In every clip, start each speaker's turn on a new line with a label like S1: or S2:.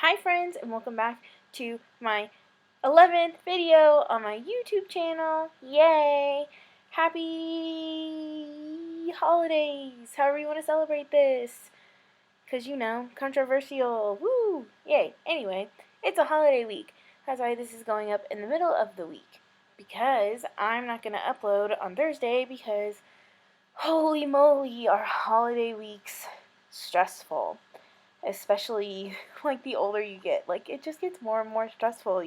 S1: Hi friends, and welcome back to my 11th video on my YouTube channel. Yay! Happy holidays! However you want to celebrate this. Because, controversial. Woo! Yay! Anyway, it's a holiday week. That's why this is going up in the middle of the week. Because I'm not going to upload on Thursday because, holy moly, are holiday weeks stressful. Especially like the older you get. Like it just gets more and more stressful.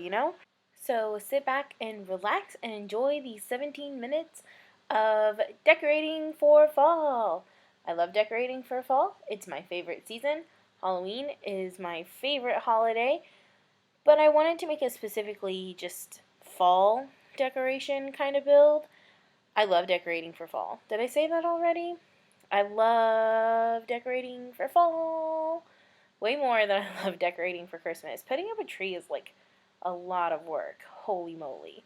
S1: So sit back and relax and enjoy these 17 minutes of decorating for fall. I love decorating for fall. It's my favorite season. Halloween is my favorite holiday, but I wanted to make a specifically just fall decoration kind of build. I love decorating for fall. Did I say that already? I love decorating for fall way more than I love decorating for Christmas. Putting up a tree is like a lot of work. Holy moly.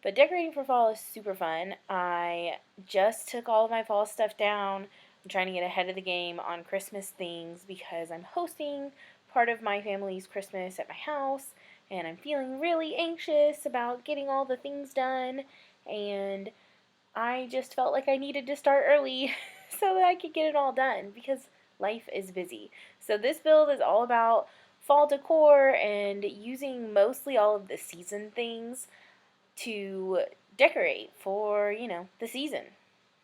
S1: But decorating for fall is super fun. I just took all of my fall stuff down. I'm trying to get ahead of the game on Christmas things because I'm hosting part of my family's Christmas at my house and I'm feeling really anxious about getting all the things done, and I just felt like I needed to start early so that I could get it all done because life is busy. So this build is all about fall decor and using mostly all of the season things to decorate for, the season.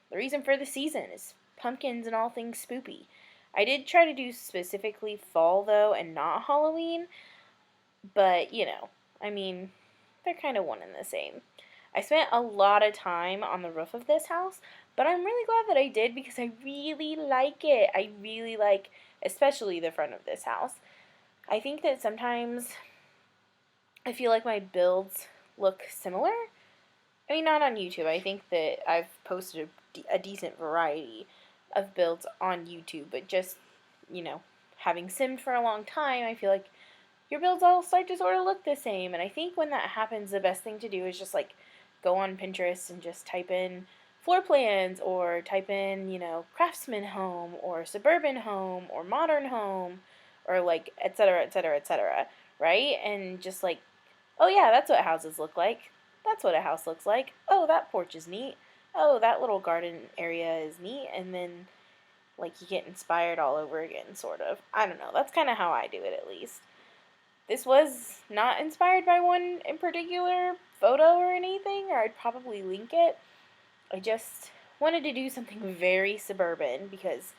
S1: The reason for the season is pumpkins and all things spoopy. I did try to do specifically fall though and not Halloween, but they're kind of one and the same. I spent a lot of time on the roof of this house, but I'm really glad that I did because I really like it. I really like, especially the front of this house. I think that sometimes I feel like my builds look similar. I mean, not on YouTube. I think that I've posted a decent variety of builds on YouTube, but just, having simmed for a long time, I feel like your builds all start to sort of look the same. And I think when that happens, the best thing to do is just like go on Pinterest and just type in floor plans or type in, craftsman home or suburban home or modern home or like et cetera, et cetera, et cetera, right? And just like, oh yeah, that's what houses look like. That's what a house looks like. Oh, that porch is neat. Oh, that little garden area is neat. And then like you get inspired all over again, sort of. I don't know. That's kind of how I do it, at least. This was not inspired by one in particular photo or anything, or I'd probably link it. I just wanted to do something very suburban because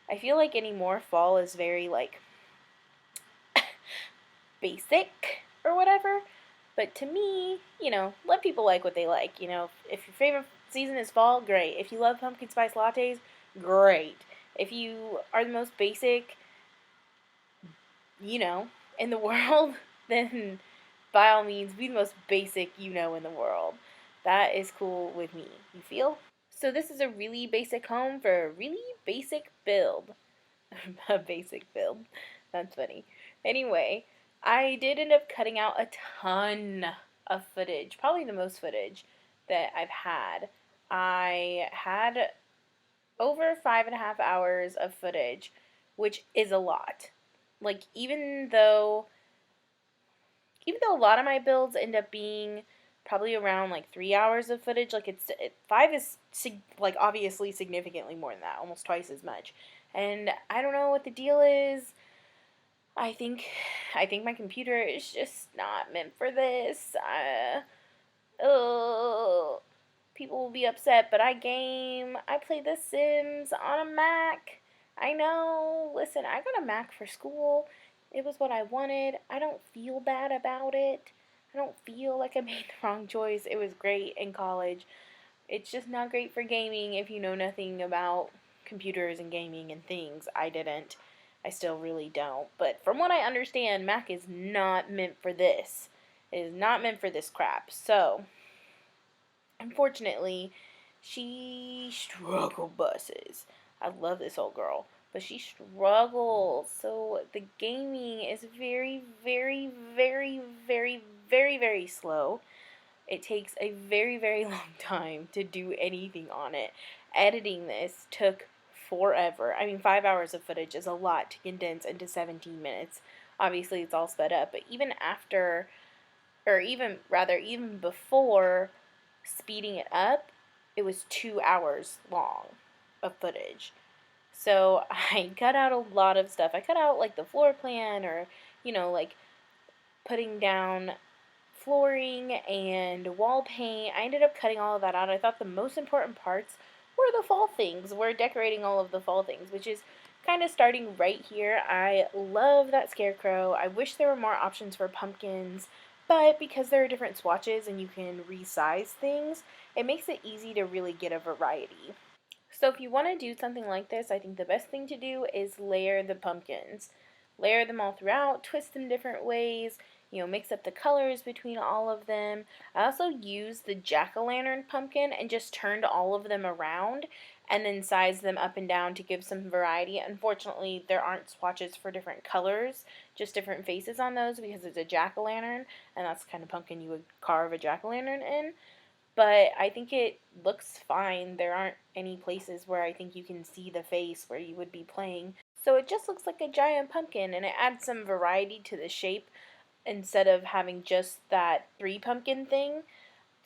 S1: I feel like anymore fall is very like basic or whatever. But to me, let people like what they like. If your favorite season is fall, great. If you love pumpkin spice lattes, great. If you are the most basic, in the world, then by all means, be the most basic in the world. That is cool with me. You feel? So this is a really basic home for a really basic build. A basic build. That's funny. Anyway, I did end up cutting out a ton of footage. Probably the most footage that I've had. I had over 5.5 hours of footage, which is a lot. Like, even though a lot of my builds end up being probably around like 3 hours of footage, like five is like obviously significantly more than that, almost twice as much. And I don't know what the deal is. I think my computer is just not meant for this. Oh, people will be upset, but I game. I play The Sims on a Mac. I know. Listen, I got a Mac for school. It was what I wanted. I don't feel bad about it. I don't feel like I made the wrong choice. It was great in college. It's just not great for gaming if you know nothing about computers and gaming and things. I didn't. I still really don't. But from what I understand, Mac is not meant for this. It is not meant for this crap. So, unfortunately, she struggle buses. I love this old girl, but she struggles. So the gaming is very, very, very, very, very, very slow. It takes a very, very long time to do anything on it. Editing this took forever. I mean, 5 hours of footage is a lot to condense into 17 minutes Obviously, it's all sped up, but even after, or even rather, even before speeding it up, it was 2 hours long of footage. So I cut out a lot of stuff. I cut out like the floor plan, or, like putting down flooring and wall paint. I ended up cutting all of that out. I thought the most important parts were the fall things. We're decorating all of the fall things, which is kind of starting right here. I love that scarecrow. I wish there were more options for pumpkins, but because there are different swatches and you can resize things, it makes it easy to really get a variety. So if you want to do something like this, I think the best thing to do is layer the pumpkins. Layer them all throughout, twist them different ways, mix up the colors between all of them. I also used the jack-o'-lantern pumpkin and just turned all of them around and then sized them up and down to give some variety. Unfortunately, there aren't swatches for different colors, just different faces on those because it's a jack-o'-lantern, and that's the kind of pumpkin you would carve a jack-o'-lantern in. But I think it looks fine. There aren't any places where I think you can see the face where you would be playing. So it just looks like a giant pumpkin, and it adds some variety to the shape instead of having just that three pumpkin thing.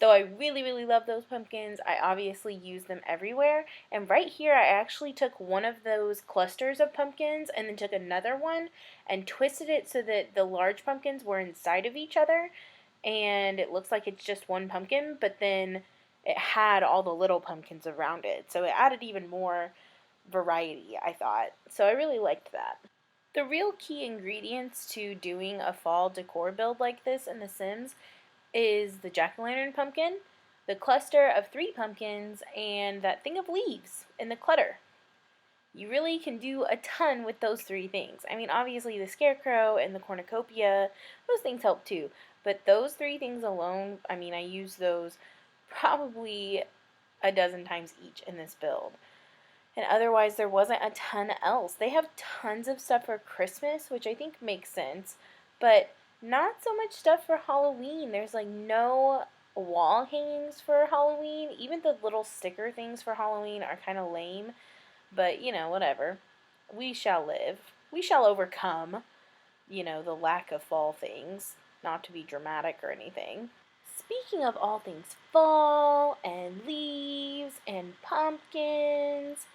S1: Though I really, really love those pumpkins, I obviously use them everywhere. And right here, I actually took one of those clusters of pumpkins and then took another one and twisted it so that the large pumpkins were inside of each other. And it looks like it's just one pumpkin, but then it had all the little pumpkins around it. So it added even more variety, I thought. So I really liked that. The real key ingredients to doing a fall decor build like this in The Sims is the jack-o'-lantern pumpkin, the cluster of three pumpkins, and that thing of leaves in the clutter. You really can do a ton with those three things. I mean, obviously the scarecrow and the cornucopia, those things help too. But those three things alone, I mean, I use those probably a dozen times each in this build. And otherwise, there wasn't a ton else. They have tons of stuff for Christmas, which I think makes sense, but not so much stuff for Halloween. There's like no wall hangings for Halloween. Even the little sticker things for Halloween are kind of lame, but whatever. We shall live. We shall overcome, the lack of fall things. Not to be dramatic or anything. Speaking of all things fall and leaves and pumpkins,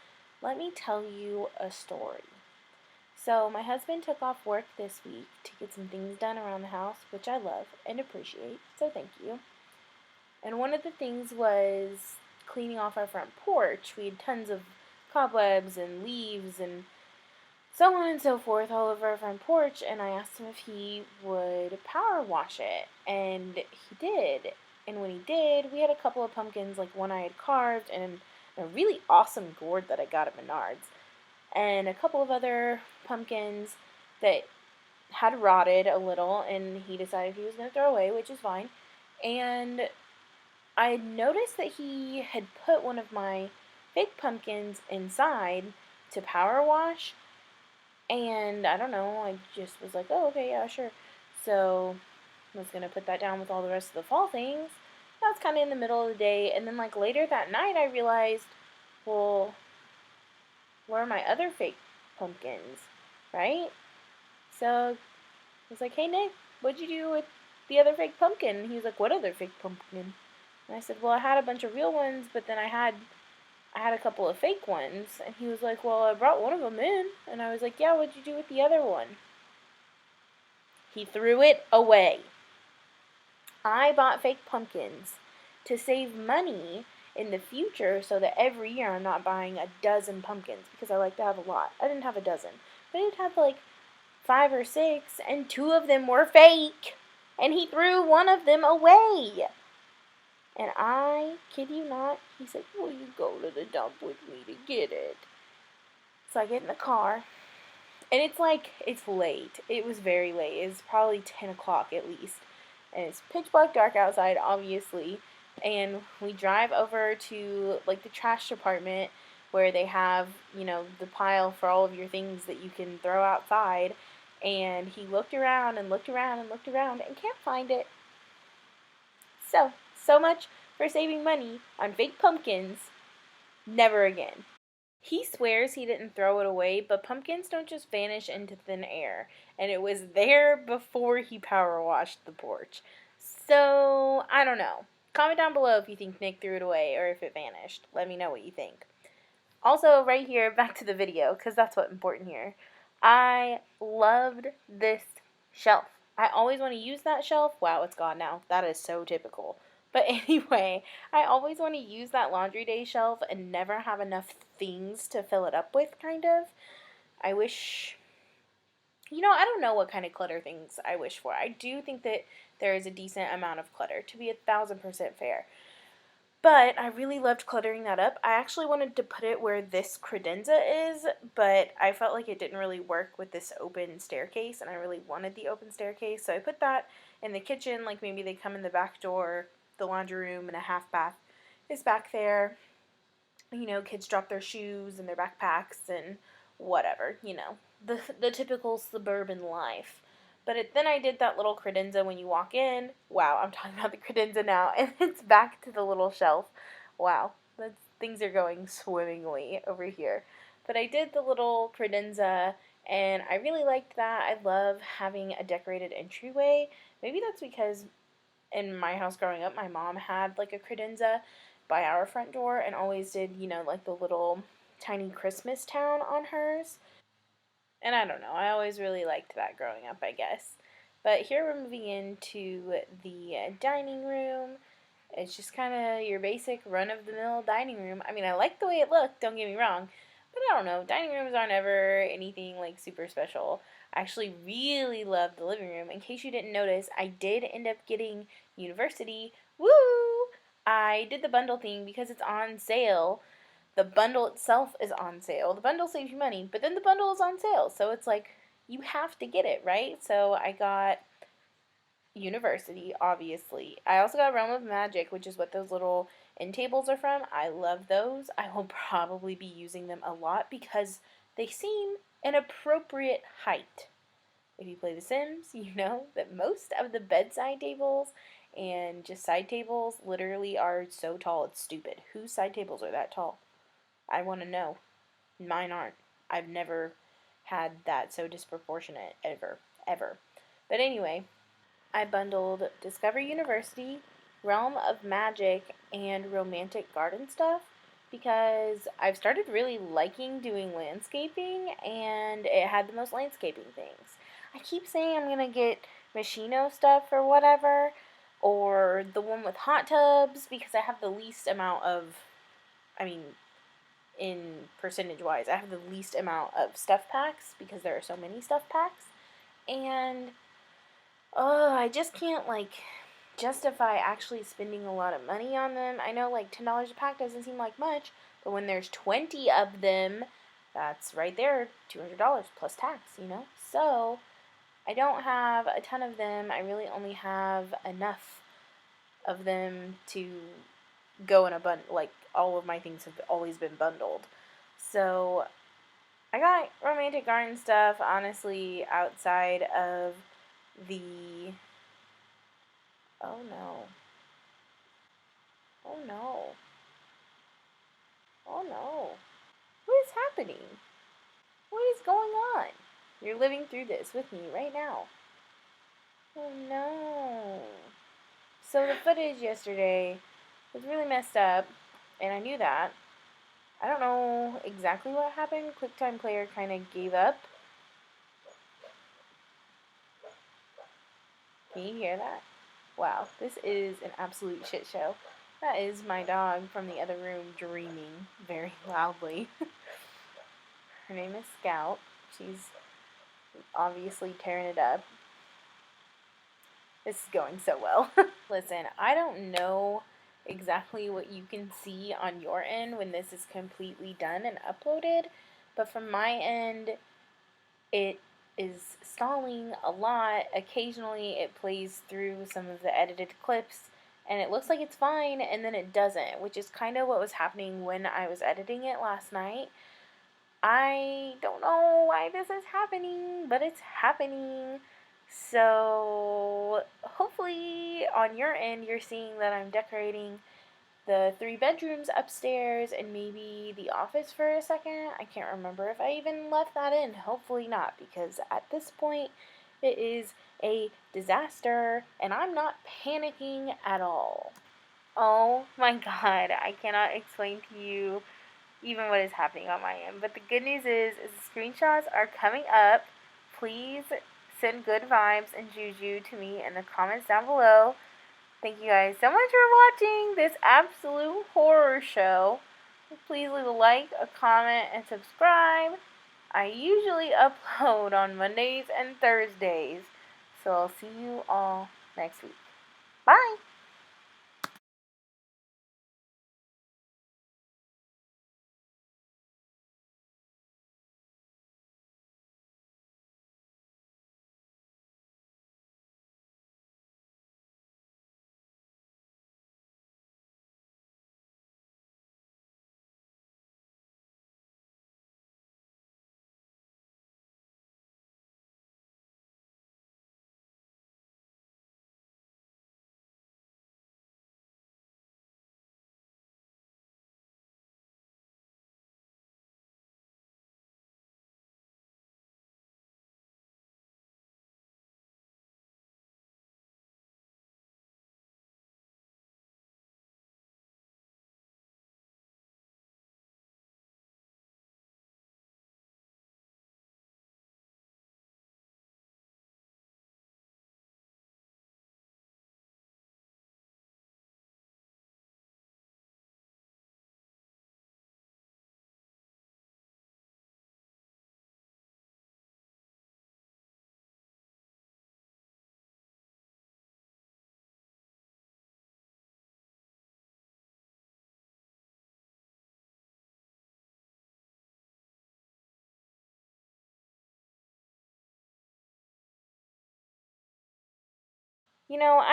S1: let me tell you a story. So, my husband took off work this week to get some things done around the house, which I love and appreciate, so thank you. And one of the things was cleaning off our front porch. We had tons of cobwebs and leaves and so on and so forth all over our front porch, and I asked him if he would power wash it, and he did. And when he did, we had a couple of pumpkins, like one I had carved, and a really awesome gourd that I got at Menards, and a couple of other pumpkins that had rotted a little, and he decided he was going to throw away, which is fine. And I noticed that he had put one of my fake pumpkins inside to power wash, and I don't know, I just was like, oh, okay, yeah, sure. So I was going to put that down with all the rest of the fall things. That was kind of in the middle of the day. And then, like, later that night, I realized, well, where are my other fake pumpkins, right? So I was like, hey, Nick, what'd you do with the other fake pumpkin? And he was like, what other fake pumpkin? And I said, well, I had a bunch of real ones, but then I had a couple of fake ones. And he was like, well, I brought one of them in. And I was like, yeah, what'd you do with the other one? He threw it away. I bought fake pumpkins to save money in the future so that every year I'm not buying a dozen pumpkins because I like to have a lot. I didn't have a dozen, but I did have like 5 or 6, and 2 of them were fake. And he threw one of them away. And I kid you not, he said, will you go to the dump with me to get it? So I get in the car, and it's late. It was very late. It was probably 10 o'clock at least. And it's pitch black dark outside, obviously. And we drive over to, like, the trash department where they have, the pile for all of your things that you can throw outside. And he looked around and looked around and looked around and can't find it. So much for saving money on fake pumpkins. Never again. He swears he didn't throw it away, but pumpkins don't just vanish into thin air, and it was there before he power washed the porch. So, I don't know. Comment down below if you think Nick threw it away or if it vanished. Let me know what you think. Also, right here, back to the video, because that's what's important here. I loved this shelf. I always want to use that shelf. Wow, it's gone now. That is so typical. But anyway, I always want to use that laundry day shelf and never have enough things to fill it up with, kind of. I wish, I don't know what kind of clutter things I wish for. I do think that there is a decent amount of clutter, to be 1,000% fair. But I really loved cluttering that up. I actually wanted to put it where this credenza is, but I felt like it didn't really work with this open staircase, and I really wanted the open staircase. So I put that in the kitchen, like maybe they come in the back door, the laundry room, and a half bath is back there. Kids drop their shoes and their backpacks and whatever, the typical suburban life. But then I did that little credenza when you walk in. Wow, I'm talking about the credenza now, and it's back to the little shelf. Wow, things are going swimmingly over here. But I did the little credenza, and I really liked that. I love having a decorated entryway. Maybe that's because in my house growing up, my mom had like a credenza by our front door and always did, like the little tiny Christmas town on hers. And I don't know, I always really liked that growing up, I guess. But here we're moving into the dining room. It's just kind of your basic run of the mill dining room. I mean, I like the way it looked, don't get me wrong, but I don't know. Dining rooms aren't ever anything like super special. I actually really love the living room. In case you didn't notice, I did end up getting University. Woo! I did the bundle thing because it's on sale. The bundle itself is on sale. The bundle saves you money, but then the bundle is on sale. So it's like you have to get it, right? So I got University, obviously. I also got Realm of Magic, which is what those little end tables are from. I love those. I will probably be using them a lot because they seem an appropriate height. If you play The Sims, you know that most of the bedside tables and just side tables literally are so tall it's stupid. Whose side tables are that tall? I want to know. Mine aren't. I've never had that so disproportionate ever. Ever. But anyway, I bundled Discover University, Realm of Magic, and Romantic Garden stuff because I've started really liking doing landscaping and it had the most landscaping things. I keep saying I'm going to get Machino stuff or whatever, or the one with hot tubs because I have the least amount of, I mean, in percentage wise, I have the least amount of stuff packs because there are so many stuff packs. And I just can't justify actually spending a lot of money on them. I know $10 a pack doesn't seem like much, but when there's 20 of them, that's right there, $200 plus tax. So I don't have a ton of them. I really only have enough of them to go in a bundle. All of my things have always been bundled. So I got Romantic Garden stuff, honestly, outside of the... Oh no. Oh no. Oh no. What is happening? What is going on? You're living through this with me right now. Oh no. So the footage yesterday was really messed up, and I knew that. I don't know exactly what happened. QuickTime Player kind of gave up. Can you hear that? Wow, this is an absolute shit show. That is my dog from the other room dreaming very loudly. Her name is Scout. She's obviously tearing it up. This is going so well. Listen, I don't know exactly what you can see on your end when this is completely done and uploaded, but from my end, it is stalling a lot. Occasionally it plays through some of the edited clips and it looks like it's fine and then it doesn't, which is kind of what was happening when I was editing it last night. I don't know why this is happening, but it's happening. So hopefully on your end you're seeing that I'm decorating the 3 bedrooms upstairs and maybe the office for a second. I can't remember if I even left that in. Hopefully not, because at this point it is a disaster and I'm not panicking at all. Oh my god, I cannot explain to you even what is happening on my end. But the good news is the screenshots are coming up. Please send good vibes and juju to me in the comments down below. Thank you guys so much for watching this absolute horror show. Please leave a like, a comment, and subscribe. I usually upload on Mondays and Thursdays. So I'll see you all next week. Bye!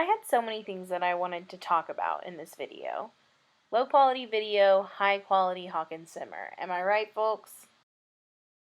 S1: I had so many things that I wanted to talk about in this video. Low quality video, high quality Hawkinsimmer. Am I right, folks?